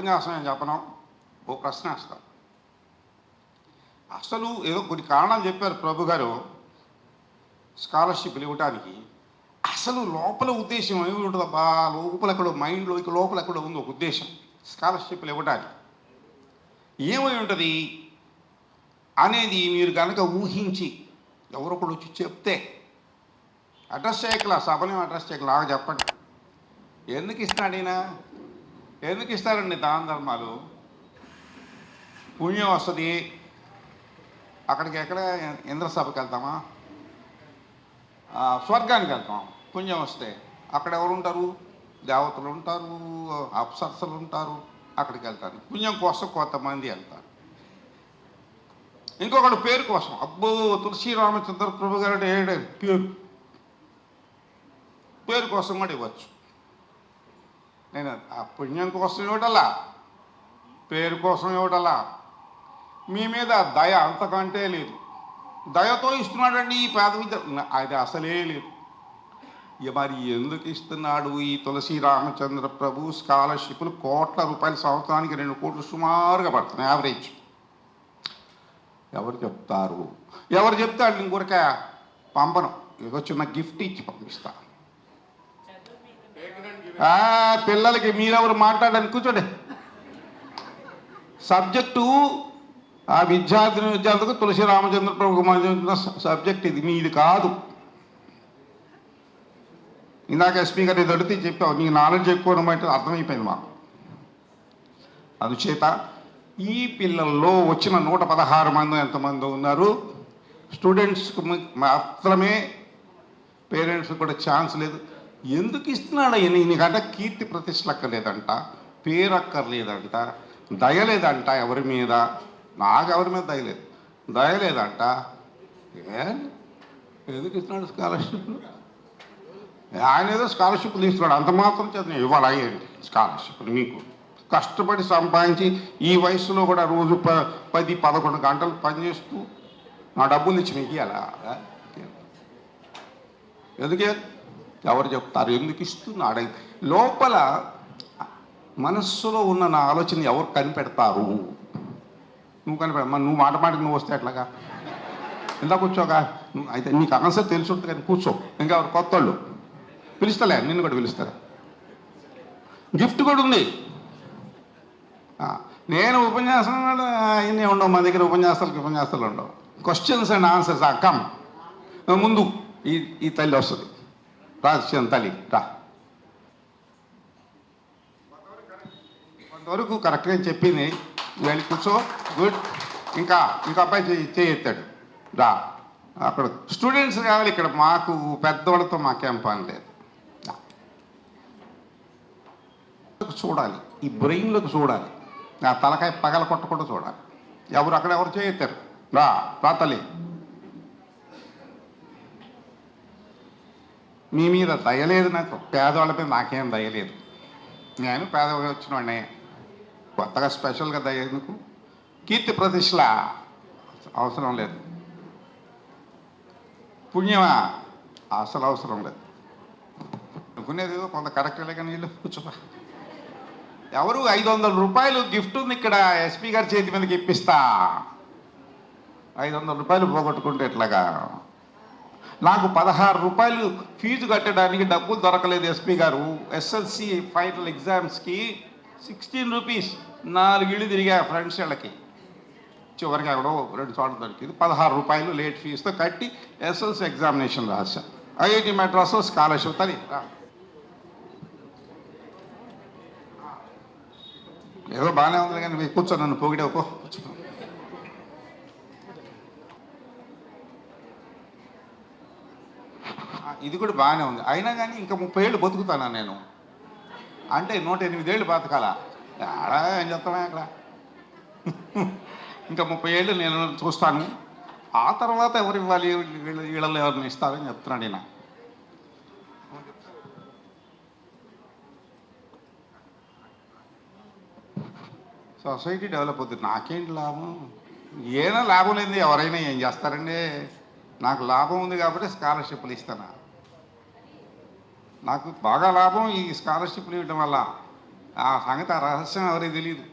ఉపన్యాసం ఏం చెప్పను, ఓ ప్రశ్న వేస్తాం. అసలు ఏదో కొన్ని కారణాలు చెప్పారు ప్రభు గారు స్కాలర్షిప్లు ఇవ్వటానికి. అసలు లోపల ఉద్దేశం ఏమి ఉంటుందబ్బా, లోపల ఎక్కడో మైండ్లో లోపల ఎక్కడో ఉంది ఒక ఉద్దేశం స్కాలర్షిప్లు ఇవ్వడానికి. ఏమై ఉంటుంది అనేది మీరు కనుక ఊహించి ఎవరొకడు వచ్చి చెప్తే, అడ్రస్ చేయకలా, సభని అడ్రస్ చేయకలా, చెప్పండి. ఎందుకు ఇస్తాడు ఈయన? ఎందుకు ఇస్తారండి దాన ధర్మాలు? పుణ్యం వస్తుంది. అక్కడికి ఎక్కడ ఇంద్రసభకి వెళ్తామా, స్వర్గానికి వెళ్తాం. పుణ్యం వస్తే అక్కడ ఎవరు ఉంటారు? దేవతలు ఉంటారు, అప్సరసలు ఉంటారు. అక్కడికి వెళ్తారు పుణ్యం కోసం. కొంతమంది వెళ్తారు. ఇంకొకటి పేరు కోసం. అబ్బో తులసి రామచంద్ర ప్రభు గారు పేరు కోసం కూడా ఇవ్వచ్చు. నేను ఆ పుణ్యం కోసం ఇవ్వటలా, పేరు కోసం ఇవ్వటలా. మీ మీద దయ అంతకంటే లేదు. దయతో ఇస్తున్నాడండి ఈ పేద విద్య, అది అసలే లేదు. మరి ఎందుకు ఇస్తున్నాడు ఈ తులసి రామచంద్ర ప్రభు స్కాలర్షిప్లు? కోట్ల రూపాయలు, సంవత్సరానికి 2 కోట్లు సుమారుగా పడుతున్నాయి యావరేజ్. ఎవరు చెప్తారు? ఎవరు చెప్తాడు? ఇంకొరక పంపను, ఏదో చిన్న గిఫ్ట్ ఇచ్చి పంపిస్తా. పిల్లలకి మీరెవరు మాట్లాడడానికి కూర్చోండి. సబ్జెక్టు ఆ విద్యార్థులకు తులసి రామచంద్ర ప్రభుకు మధ్య సబ్జెక్ట్ ఇది, మీది కాదు. ఇందాక ఎస్పీ గారు ఇది అడిగితే చెప్పావు, నీకు నాలెడ్జ్ ఎక్కువ అంటే అర్థమైపోయింది మాకు. అందుచేత ఈ పిల్లల్లో వచ్చిన 116 మంది ఎంతమంది ఉన్నారు? స్టూడెంట్స్కి మాత్రమే, పేరెంట్స్కి కూడా ఛాన్స్ లేదు. ఎందుకు ఇస్తున్నాడు? నీకంటే కీర్తి ప్రతిష్టలు అక్కర్లేదంట, పేరు అక్కర్లేదంట, దయలేదంట ఎవరి మీద. నాకు ఎవరి మీద దయలేదంట. ఎందుకు ఇస్తున్నాడు స్కాలర్షిప్లు? ఆయన ఏదో స్కాలర్షిప్లు తీస్తున్నాడు, అంత మాత్రం చేత ఇవ్వాలి అయ్యండి స్కాలర్షిప్లు. మీకు కష్టపడి సంపాదించి ఈ వయసులో కూడా రోజు 10-11 గంటలు పనిచేస్తూ నా డబ్బులు ఇచ్చి మీకు అలా ఎందుకే? ఎవరు చెప్తారు ఎందుకు ఇస్తున్నాడు? లోపల మనస్సులో ఉన్న నా ఆలోచన ఎవరు కనిపెడతారు? నువ్వు నువ్వు మాటకి నువ్వు వస్తే ఎట్లాగా? ఇందా కూర్చోగా. అయితే నీకు ఆన్సర్ తెలిసి ఉంటుంది కానీ కూర్చో. ఇంకా ఎవరు కొత్త వాళ్ళు పిలుస్తలే, నిన్ను కూడా పిలుస్తారు. గిఫ్ట్ కూడా ఉంది. నేను ఉపన్యాసం అన్నీ ఉండవు మా దగ్గర. ఉపన్యాసాలు ఉండవు. Questions and answers. కమ్ ముందు ఈ తల్లి వస్తుంది. రాజన్ తల్లి రా. కొంతవరకు కరెక్ట్గా చెప్పింది. వెళ్ళి కూర్చో. గుడ్. ఇంకా అబ్బాయి చేయెత్తాడు. రా. అక్కడ స్టూడెంట్స్ కావాలి. ఇక్కడ మాకు పెద్దవాళ్ళతో మాకేం పని లేదు. చూడాలి, ఈ బ్రెయిన్లోకి చూడాలి, ఆ తలకాయ పగల కొట్టకుండా చూడాలి. ఎవరు చేయెత్తారు? రా తల్లి. మీ మీద దయలేదు నాకు, పేదవాళ్ళ మీద నాకేం దయలేదు. నేను పేదవాళ్ళు వచ్చిన వాడినే, కొత్తగా స్పెషల్గా దయ ఎందుకు? కీర్తి ప్రతిష్టల అవసరం లేదు. పుణ్యమా అసలు అవసరం లేదు. అనుకునేది ఏదో కొంత కరెక్ట్లే కానీ వీళ్ళు కూర్చోపా. ఎవరు 500 రూపాయలు గిఫ్ట్ ఉంది ఇక్కడ, ఎస్పీ గారి చేతి మీదకి ఇప్పిస్తా. 500 రూపాయలు పోగొట్టుకుంటే ఎట్లాగా? నాకు 16 రూపాయలు ఫీజు కట్టడానికి డబ్బులు దొరకలేదు ఎస్పీ గారు. ఎస్ఎల్సి ఫైనల్ ఎగ్జామ్స్కి 16 రూపీస్ 4 ఇళ్ళు తిరిగా ఫ్రెండ్స్ వాళ్ళకి. చివరికి అక్కడ 2 చోట్ల దొరికింది. 16 రూపాయలు లేట్ ఫీజుతో కట్టి ఎస్ఎల్సి ఎగ్జామినేషన్ రాశాను. ఐఐటి మెడ్రాస్లో స్కాలర్షిప్. తని ఏదో బాగానే ఉంది కానీ మీరు కూర్చో, నన్ను పొగిడేవకో. కూర్చో. ఇది కూడా బాగానే ఉంది. అయినా కానీ ఇంకా 30 ఏళ్ళు బతుకుతానా నేను? అంటే 108 ఏళ్ళు బతకాలా? ఆడా ఏం చెప్తానా అక్కడ? ఇంకా 30 ఏళ్ళు నేను చూస్తాను. ఆ తర్వాత ఎవరు ఇవ్వాలి? వీళ్ళలో ఎవరిని ఇస్తారని చెప్తున్నాడు ఈయన. సొసైటీ డెవలప్ అవుతుంది. నాకేంటి లాభం? ఏనా లాభం లేదు. ఎవరైనా ఏం చేస్తారండి? నాకు లాభం ఉంది కాబట్టి స్కాలర్షిప్లు ఇస్తాను. నాకు బాగా లాభం ఈ స్కాలర్షిప్లు ఇవ్వడం వల్ల. ఆ సంగతి ఆ రహస్యం ఎవరికి తెలియదు.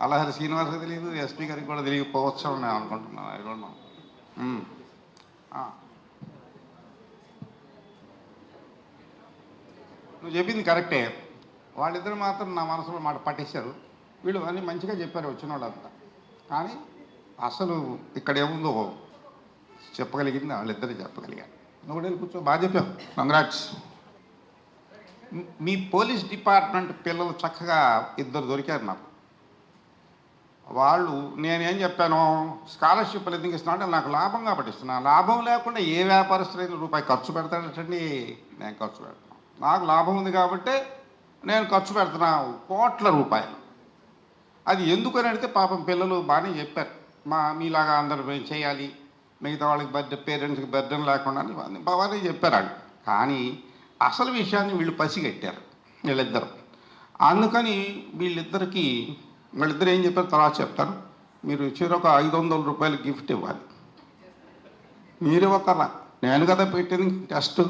అల్లహరి శ్రీనివాస్కి తెలియదు, ఎస్పీ గారికి కూడా తెలియకపోవచ్చు అని నేను అనుకుంటున్నాను. I don't know. నువ్వు చెప్పింది కరెక్టే. వాళ్ళిద్దరు మాత్రం నా మనసులో మాట పట్టేశారు. వీళ్ళు అన్నీ మంచిగా చెప్పారు వచ్చిన వాళ్ళంతా. కానీ అసలు ఇక్కడ ఏముందో చెప్పగలిగింది వాళ్ళిద్దరే చెప్పగలిగారు. నువ్వు కూడా కూర్చో, బాగా చెప్పావు, కంగ్రాట్స్. మీ పోలీస్ డిపార్ట్మెంట్ పిల్లలు చక్కగా ఇద్దరు దొరికారు నాకు. వాళ్ళు నేనేం చెప్పాను, స్కాలర్షిప్లు ఎందుకు ఇస్తున్నా అంటే నాకు లాభంగా పట్టిస్తున్నా. లాభం లేకుండా ఏ వ్యాపారస్తులైన రూపాయి ఖర్చు పెడతాడటండి. నేను ఖర్చు పెడతాను, నాకు లాభం ఉంది కాబట్టి నేను ఖర్చు పెడుతున్నా కోట్ల రూపాయలు. అది ఎందుకని అడిగితే పాపం పిల్లలు బాగానే చెప్పారు, మీలాగా అందరూ మేము చేయాలి, మిగతా వాళ్ళకి పేరెంట్స్కి బర్డెన్ లేకుండా బాగానే చెప్పారు వాళ్ళు. కానీ అసలు విషయాన్ని వీళ్ళు పసిగట్టారు వీళ్ళిద్దరు. అందుకని వీళ్ళిద్దరు ఏం చెప్పారు తర్వాత చెప్తారు. మీరు ఒక 500 రూపాయలు గిఫ్ట్ ఇవ్వాలి. మీరు ఇవ్వకరా, నేను కదా పెట్టింది టెస్ట్.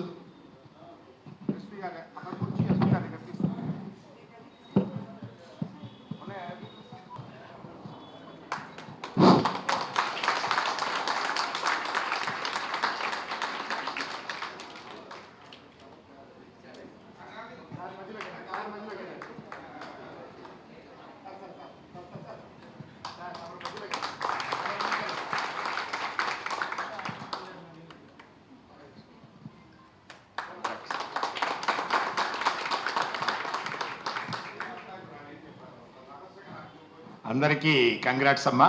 అందరికీ కంగ్రాట్స్ అమ్మా.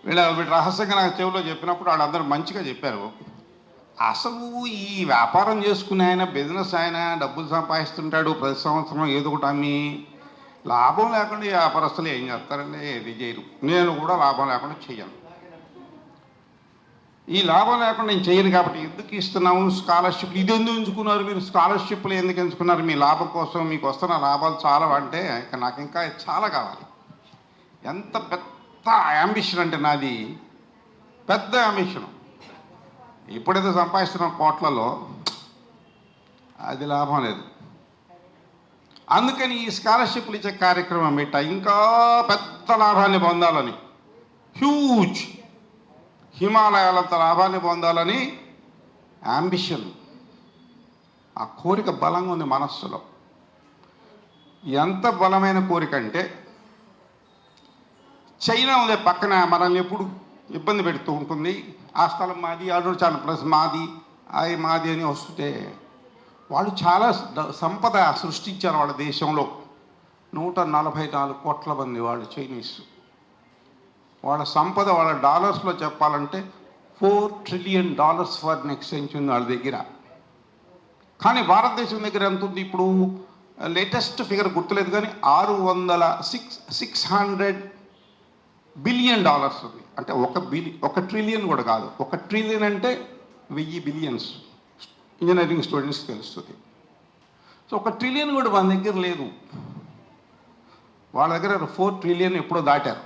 వీళ్ళు రహస్యంగా నాకు చెవిలో చెప్పినప్పుడు వాళ్ళందరూ మంచిగా చెప్పారు. అసలు ఈ వ్యాపారం చేసుకునే ఆయన, బిజినెస్ ఆయన డబ్బులు సంపాదిస్తుంటాడు ప్రతి సంవత్సరం ఏదో ఒకటి అమ్మి. లాభం లేకుండా ఈ వ్యాపారస్తులు ఏం చేస్తారండి, ఏది చేయరు. నేను కూడా లాభం లేకుండా చెయ్యను. ఈ లాభం లేకుండా నేను చేయను కాబట్టి ఎందుకు ఇస్తున్నాము స్కాలర్షిప్లు? ఇది ఎందుకు ఎంచుకున్నారు మీరు? స్కాలర్షిప్లు ఎందుకు ఎంచుకున్నారు? మీ లాభం కోసం, మీకు వస్తున్న లాభాలు చాలా అంటే నాకు ఇంకా చాలా కావాలి. ఎంత పెద్ద యాంబిషన్ అంటే నాది, పెద్ద యాంబిషన్. ఇప్పుడైతే సంపాదిస్తున్న కోట్లలో అది లాభం లేదు. అందుకని ఈ స్కాలర్షిప్లు ఇచ్చే కార్యక్రమం పెట్టా, ఇంకా పెద్ద లాభాన్ని పొందాలని, హ్యూజ్ హిమాలయాలంత లాభాన్ని పొందాలని యాంబిషన్. ఆ కోరిక బలంగా ఉంది మనస్సులో. ఎంత బలమైన కోరిక అంటే, చైనా ఉంది పక్కన, మనల్ని ఎప్పుడు ఇబ్బంది పెడుతూ ఉంటుంది. ఆ స్థలం మాది, అరుణాచల్ ప్రదేశ్ మాది, అది మాది అని వస్తుంటే వాళ్ళు చాలా సంపద సృష్టించారు వాళ్ళ దేశంలో. 144 కోట్ల మంది వాళ్ళు చైనీస్. వాళ్ళ సంపద వాళ్ళ డాలర్స్లో చెప్పాలంటే $4 trillion ఫర్ ఎక్స్చేంజ్ ఉంది వాళ్ళ దగ్గర. కానీ భారతదేశం దగ్గర ఎంత ఉంది ఇప్పుడు? లేటెస్ట్ ఫిగర్ గుర్తులేదు కానీ $600 బిలియన్ ఉంది. అంటే ఒక ట్రిలియన్ కూడా కాదు. 1 ట్రిలియన్ అంటే 1000 బిలియన్స్. ఇంజనీరింగ్ స్టూడెంట్స్కి తెలుస్తుంది. సో 1 ట్రిలియన్ కూడా మన దగ్గర లేదు. వాళ్ళ దగ్గర 4 ట్రిలియన్ ఎప్పుడో దాటారు.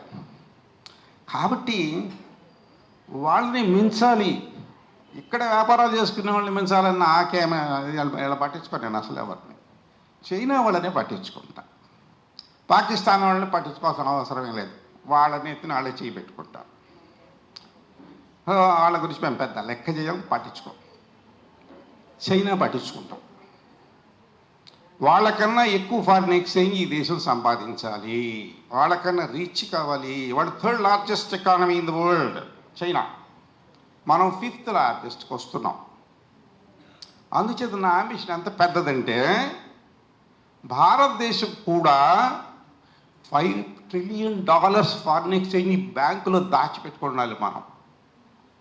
కాబట్టి వాళ్ళని మించాలి, ఇక్కడ వ్యాపారాలు చేసుకునే వాళ్ళని మించాలని నాకేమైనా ఇలా పట్టించుకోను నేను అసలు ఎవరిని. చైనా వాళ్ళనే పట్టించుకుంటా, పాకిస్తాన్ వాళ్ళని పట్టించుకోవాల్సిన అవసరమే లేదు. వాళ్ళని ఎత్తిన వాళ్ళే చేయి పెట్టుకుంటారు. వాళ్ళ గురించి మేము పెద్ద లెక్క చేయం, పట్టించుకోం. చైనా పట్టించుకుంటాం. వాళ్ళకన్నా ఎక్కువ ఫారిన్ ఎక్స్చేంజ్ ఈ దేశం సంపాదించాలి, వాళ్ళకన్నా రీచ్ కావాలి. వాళ్ళు 3rd largest economy in the world China, మనం 5th లార్జెస్ట్కి వస్తున్నాం. అందుచేత నా అంబిషన్ ఎంత పెద్దదంటే, భారతదేశం కూడా $5 trillion ఫారిన్ ఎక్స్చేంజ్ బ్యాంకులో దాచిపెట్టుకోవాలి మనం.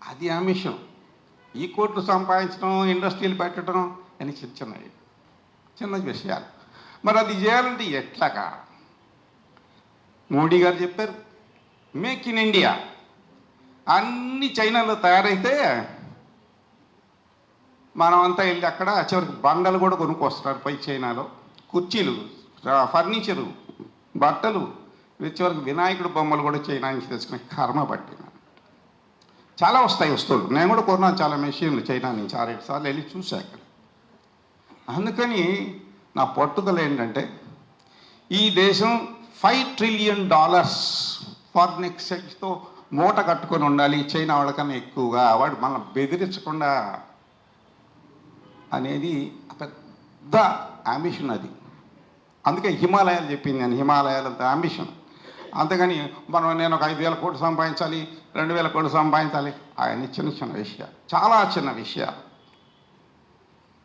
అది అంబిషన్. ఈ కోట్లు సంపాదించడం, ఇండస్ట్రీలు పెట్టడం అని చిన్న విషయాలు. మరి అది చేయాలంటే ఎట్లాగా? మోడీ గారు చెప్పారు, మేక్ ఇన్ ఇండియా. అన్నీ చైనాలో తయారైతే మనం అంతా వెళ్ళి అక్కడ చివరికి బండలు కూడా కొనుక్కొస్తున్నారు పై చైనాలో. కుర్చీలు, ఫర్నిచరు, బట్టలు, చివరికి వినాయకుడు బొమ్మలు కూడా చైనా నుంచి తెచ్చుకునే కర్మ పట్టిన. చాలా వస్తాయి వస్తువులు. నేను కూడా కొన్నాను చాలా మెషిన్లు చైనా నుంచి 6-7 సార్లు వెళ్ళి చూశాక. అందుకని నా పట్టుదల ఏంటంటే ఈ దేశం $5 ట్రిలియన్ ఫారిన్ ఎక్స్చేంజ్తో మూట కట్టుకొని ఉండాలి, చైనా వాళ్ళకన్నా ఎక్కువగా, వాడు మనం బెదిరించకుండా అనేది పెద్ద అంబిషన్ అది. అందుకే హిమాలయాలు చెప్పింది నేను, హిమాలయాలంత అంబిషన్. అంతేగాని నేను ఒక 5,000 కోట్లు సంపాదించాలి, 2,000 కోట్లు సంపాదించాలి, అవన్నీ చిన్న చిన్న విషయాలు, చాలా చిన్న విషయాలు.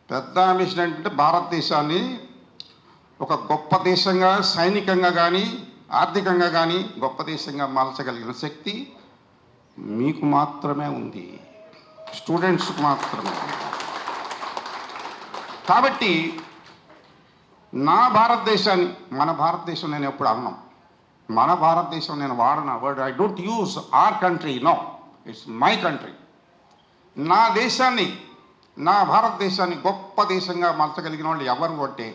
పెద్ద అంబిషన్ ఏంటంటే భారతదేశాన్ని ఒక గొప్ప దేశంగా, సైనికంగా కానీ ఆర్థికంగా కానీ గొప్ప దేశంగా మార్చగలిగిన శక్తి మీకు మాత్రమే ఉంది, స్టూడెంట్స్కి మాత్రమే. కాబట్టి నా భారతదేశాన్ని, మన భారతదేశం నేను ఎప్పుడు అన్నాం, మన భారతదేశం నేను వాడన word, I don't use our country, no, it's my country. నా దేశాన్ని, నా భారతదేశాన్ని గొప్ప దేశంగా మార్చగలిగిన వాళ్ళు ఎవరు అంటే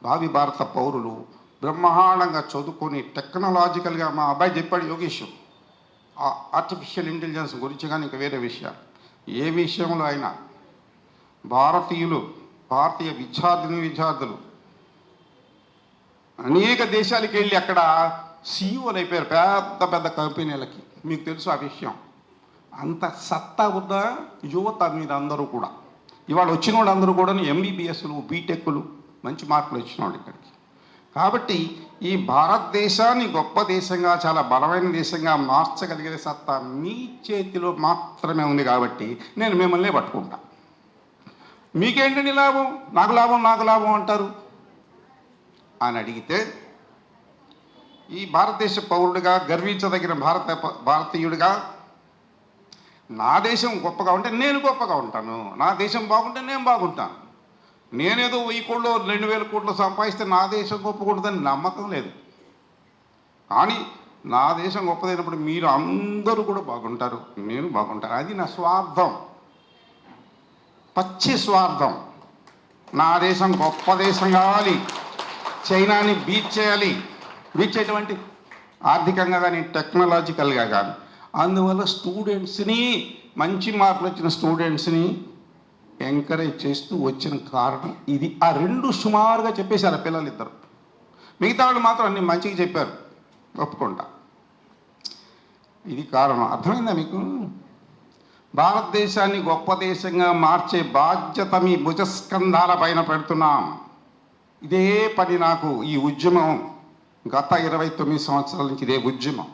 భావి భారత పౌరులు, బ్రహ్మాండంగా చదువుకొని టెక్నాలజికల్గా. మా అబ్బాయి చెప్పాడు యోగేష్, ఆర్టిఫిషియల్ ఇంటెలిజెన్స్ గురించి కానీ ఇంకా వేరే విషయాలు, ఏ విషయంలో అయినా భారతీయులు, భారతీయ విద్యార్థులు అనేక దేశాలకు వెళ్ళి అక్కడ సీఈఓలు అయిపోయారు, పెద్ద పెద్ద కంపెనీలకి. మీకు తెలుసు ఆ విషయం. అంత సత్తా ఉన్న యువత మీరందరూ కూడా, ఇవాళ వచ్చిన వాళ్ళందరూ కూడా ఎంబీబీఎస్లు, బీటెక్లు, మంచి మార్కులు వచ్చిన వాళ్ళు ఇక్కడికి. కాబట్టి ఈ భారతదేశాన్ని గొప్ప దేశంగా, చాలా బలమైన దేశంగా మార్చగలిగే సత్తా మీ చేతిలో మాత్రమే ఉంది. కాబట్టి నేను మిమ్మల్ని పట్టుకుంటా. మీకేంటండి లాభం, నాకు లాభం, నాకు లాభం అంటారు అని అడిగితే, ఈ భారతదేశ పౌరుడిగా, గర్వించదగిన భారతీయుడిగా, నా దేశం గొప్పగా ఉంటే నేను గొప్పగా ఉంటాను, నా దేశం బాగుంటే నేను బాగుంటాను. నేనేదో 1000 కోట్లు 2,000 కోట్లు సంపాదిస్తే నా దేశం గొప్పకూడదని నమ్మకం లేదు. కానీ నా దేశం గొప్పదైనప్పుడు మీరు అందరూ కూడా బాగుంటారు, నేను బాగుంటాను. అది నా స్వార్థం, పచ్చి స్వార్థం. నా దేశం గొప్ప దేశం కావాలి, చైనాని బీట్ చేయాలి, బీట్ చేయటువంటి ఆర్థికంగా కానీ టెక్నాలజికల్గా కానీ. అందువల్ల స్టూడెంట్స్ని, మంచి మార్కులు వచ్చిన స్టూడెంట్స్ని ఎంకరేజ్ చేస్తూ వచ్చిన కారణం ఇది. ఆ రెండు సుమారుగా చెప్పేశారు ఆ పిల్లలు ఇద్దరు. మిగతా వాళ్ళు మాత్రం అన్ని మంచిగా చెప్పారు, ఒప్పుకుంటా. ఇది కారణం. అర్థమైందా మీకు? భారతదేశాన్ని గొప్ప దేశంగా మార్చే బాధ్యత మీ భుజస్కంధాల పైన పెడుతున్నాం. ఇదే పని నాకు, ఈ ఉద్యమం గత 29 సంవత్సరాల నుంచి ఇదే ఉద్యమం.